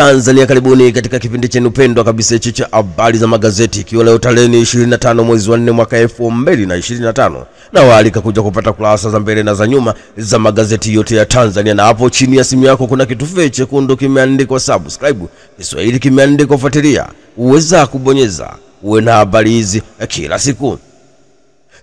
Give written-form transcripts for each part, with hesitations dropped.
Tanzania, karibuni katika kipindi chenu pendwa kabisa cha habari za magazeti, ikiwa leo tarehe 25 mwezi wa 4 mwaka 2025, na waalika kuja kupata kurasa za mbele na za nyuma za magazeti yote ya Tanzania. Na hapo chini ya simu yako kuna kitufe chekundu kimeandikwa subscribe, Kiswahili kimeandikwa fuatilia, uweza kubonyeza uwe na habari hizi kila siku.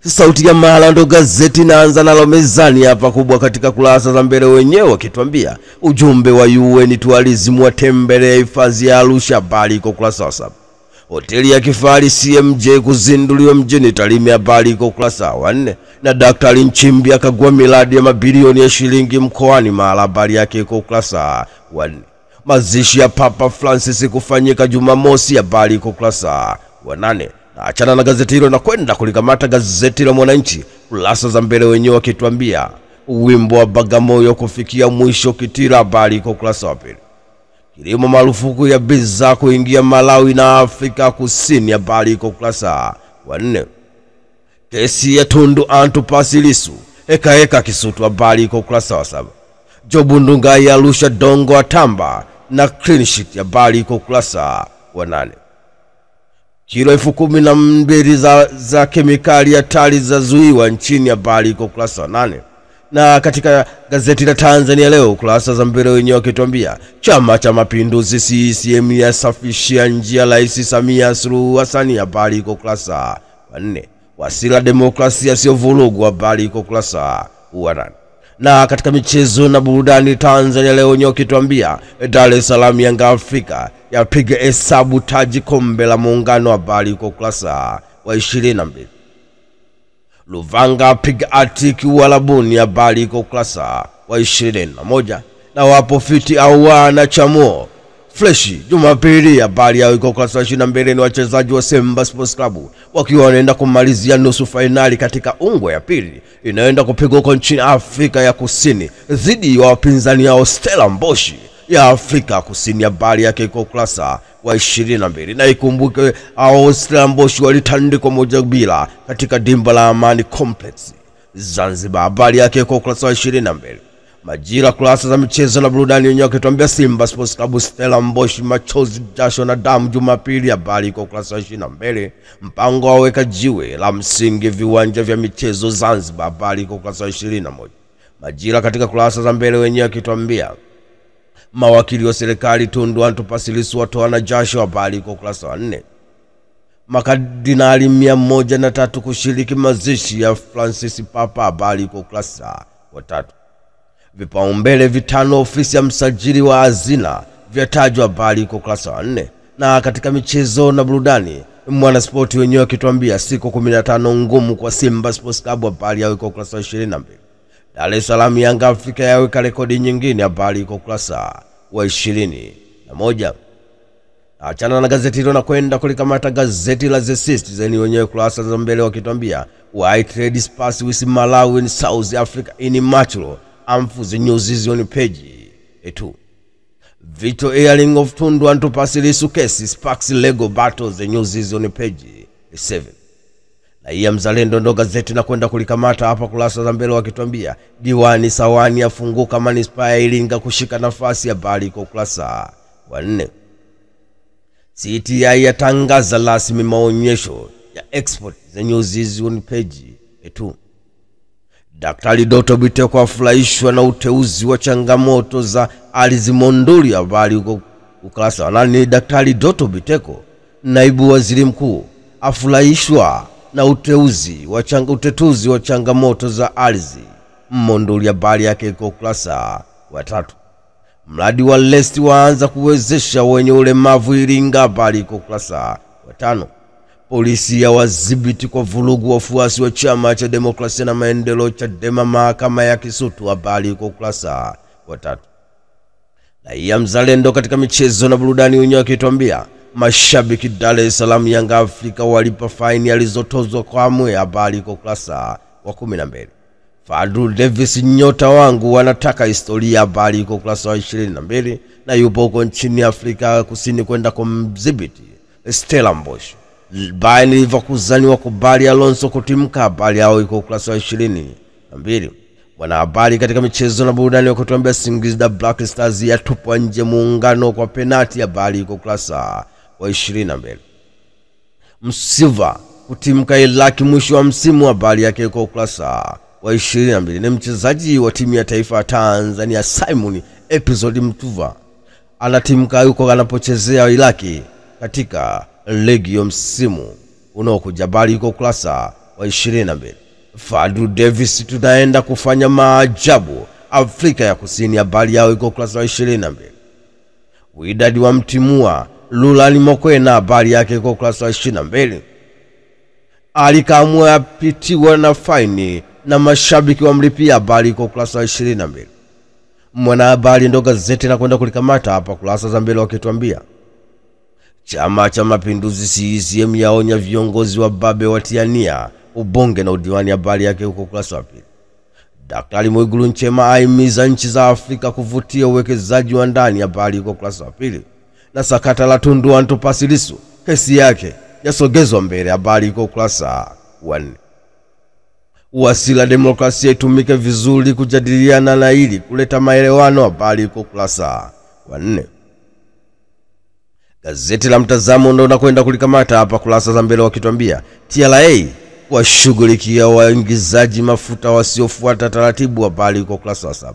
Sauti ya Mahala ndo gazeti naanza nalo mezani hapa kubwa katika kurasa za mbele, wenyewe wakituambia ujumbe wa UN tourism watembelea hifadhi ya Arusha, bali iko kurasa wa 7. Hoteli ya kifahari CMJ kuzinduliwa mjini Tarime, bali iko kurasa wa 4. Na Daktari Nchimbi akagua miradi ya mabilioni ya shilingi mkoani Mara, bali yake iko kurasa wa 4. Mazishi ya Papa Francis kufanyika Jumamosi, bali iko kurasa wa 8. Achana na gazeti hilo na kwenda kulikamata gazeti la Mwananchi, kurasa za mbele wenyewe wakituambia wimbo wa Bagamoyo kufikia mwisho Kitila, bali iko kurasa wa 2. Kilimo marufuku ya bidhaa kuingia Malawi na Afrika Kusini, bali iko kurasa wa 4. Kesi ya Tundu Antipas Lissu eka Kisutu, bali iko kurasa wa 7. Jobu Ndugai Arusha Dongo atamba na clean sheet, bali iko kurasa wa 8. Kilo 12,000 za kemikali hatari za zuiwa nchini, bali iko kurasa wa 8. Na katika gazeti la Tanzania leo kurasa za mbele wenyewe wakituambia Chama cha Mapinduzi CCM yasafishia njia Rais Samia Suluhu Hassan, bali iko kurasa wa 4. Wasira demokrasia sio vurugu, bali iko kurasa wa 8. Na katika michezo na burudani Tanzania leo wenyewe wakituambia Dar es Salaam Yanga Afrika yapiga hesabu taji kombe la muungano, bali iko kurasa wa 22. Luvanga piga atiki Walabuni, bali iko kurasa wa 21. Na wapo fiti au wana Chamuo Fresh Jumapili, bali yao iko kurasa wa 22. Ni wachezaji wa Simba Sports Club wakiwa wanaenda kumalizia nusu finali katika ungwe ya pili inaenda kupigwa huko nchini Afrika ya Kusini dhidi ya wapinzani yao Stellenbosch ya Afrika Kusini, bali yake iko kurasa wa 22. Na ikumbuke Stellenbosch walitandikwa 1-0 katika dimba la Amani Complex Zanzibar, bali yake iko kurasa wa 22. Majira kurasa za michezo na burudani wenyewe wakituambia Simba Sports Club Stellenbosch machozi jasho na damu Jumapili, bali iko kurasa wa 22. Mpango waweka jiwe la msingi viwanja vya michezo Zanzibar, bali iko kurasa wa 21. Majira katika kurasa za mbele wenyewe wakituambia mawakili wa serikali Tundu Antipas Lissu watoana jasho, bali iko kurasa wa 4. Makardinali 103 kushiriki mazishi ya Francis Papa, bali iko kurasa wa 3. Vipaumbele 5 ofisi ya msajili wa hazina vyatajwa, bali iko kurasa wa 4. Na katika michezo na burudani Mwanaspoti wenyewe wakituambia siku 15 ngumu kwa Simba Sports Club, bali yao iko kurasa wa 22. Dar es Salaam Yanga Afrika yaweka rekodi nyingine, bali iko kurasa wa 21. Achana na gazeti hilo na kwenda kulikamata gazeti la The Citizen wenyewe kurasa za mbele wakituambia why trade pass with Malawi and South Africa in Machlo amfuzi news on page 2. Vito airing of Tundu Antipas Lissu case sparks legal battles, the news on page 7. Na hii Mzalendo ndo gazeti na kwenda kulikamata hapa kurasa za mbele wakituambia Diwani Sawani afunguka Manispaa ya Iringa kushika nafasi, ya bali iko kurasa wa 4. CTI yatangaza rasmi maonyesho ya export, the news on page 2. Daktari Doto Biteko afurahishwa na uteuzi wa changamoto za ardhi Monduli, bali uko ukurasa wa 8. Daktari Doto Biteko naibu waziri mkuu afurahishwa na utetuzi wa changamoto za ardhi Monduli, bali yake iko ukurasa wa 3. Mradi wa Lest waanza kuwezesha wenye ulemavu Iringa, bali iko ukurasa wa 5. Polisi ya wadhibiti kwa vurugu wafuasi wa Chama cha Demokrasia na Maendeleo Chadema mahakama ya Kisutu, bali iko ukurasa wa 3. Na ya Mzalendo katika michezo na burudani wenyewe wakituambia mashabiki Dar es Salaam Yanga Afrika walipa faini alizotozwa kwa Mwe, bali iko ukurasa wa 12. Fadlu Davis nyota wangu wanataka historia, bali iko ukurasa wa 22. Na yupo huko nchini Afrika Kusini kwenda kumdhibiti Stellenbosch, Bayern Leverkusen wakubali Alonso kutimka, bali yao iko ukurasa wa 22. Wanahabari katika michezo na burudani wakutuambia Singida Black Stars yatupwa nje muungano kwa penalti. Habari iko ukurasa wa 22. Msiva kutimka ilaki mwisho wa msimu. Habari yake iko ukurasa wa 22. Ni mchezaji wa timu ya taifa ya Tanzania Simon Episode Mtuva anatimka yuko anapochezea ilaki katika ligi ya msimu unaokuja. Habari iko ukurasa wa 22. Fadu Davis tunaenda kufanya maajabu Afrika ya Kusini. Habari yao iko ukurasa wa 22. Widadi wa mtimua Lulani Mokwena. Habari yake iko ukurasa wa 22. Alikamwe apitiwa na faini na mashabiki wa mlipia. Habari iko ukurasa wa 22. Mwanahabari ndo gazeti na kwenda kulikamata hapa kurasa za mbele wakituambia Chama cha Mapinduzi CCM yaonya viongozi wa babe watiania ubunge na udiwani. Habari yake huko ukurasa wa 2. Daktari Mwigulu Nchemba aimiza nchi za Afrika kuvutia uwekezaji wa ndani. Habari iko ukurasa wa 2. Na sakata la Tundu Antipas Lissu kesi yake yasogezwa mbele. Habari iko ukurasa wa 4. Wasila demokrasia itumike vizuri kujadiliana na ili kuleta maelewano. Habari iko ukurasa wa 4. Gazeti la Mtazamo ndo nakwenda kulikamata hapa kurasa za mbele wakituambia TRA washughulikia waingizaji mafuta wasiofuata taratibu. Habari iko ukurasa wa 7.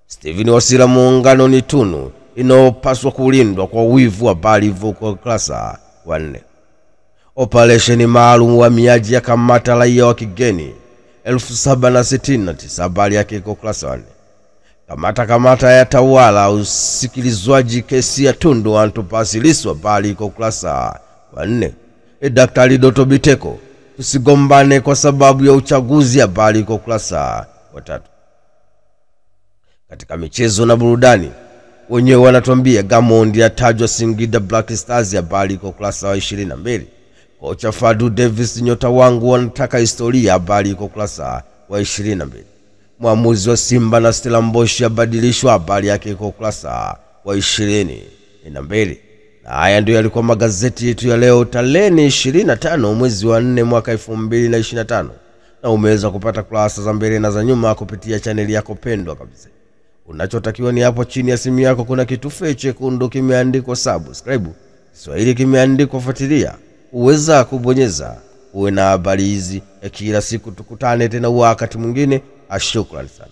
Steven Wasira muungano ni tunu inayopaswa kulindwa kwa wivu. Habari iko ukurasa wa 4. Operation maalum wa miaji ya kamata raia wa kigeni 1769. Habari yake iko ukurasa wa 4. Kamata ya tawala usikilizwaji kesi ya Tundu Antipas Lissu. Habari iko ukurasa wa 4. Daktari Doto Biteko tusigombane kwa sababu ya uchaguzi. Habari iko ukurasa wa 3. Katika michezo na burudani wenyewe wanatuambia Gamondi atajwa Singida Black Stars. Habari iko ukurasa wa 22. Kocha Fadu Davis nyota wangu wanataka historia. Habari iko ukurasa wa 22. Mwamuzi wa Simba na Stella Mboshi abadilishwa. Habari yake iko ukurasa wa 22. Na haya ndio yalikuwa magazeti yetu ya leo tarehe 25 mwezi wa 4 mwaka 2025. Na umeweza kupata kurasa za mbele na za nyuma kupitia chaneli yako pendwa kabisa. Unachotakiwa ni hapo chini ya simu yako kuna kitufe chekundu kimeandikwa subscribe, Kiswahili kimeandikwa fuatilia. Uweza kubonyeza uwe na habari hizi ya kila siku. Tukutane tena wakati mwingine. Shukrani sana.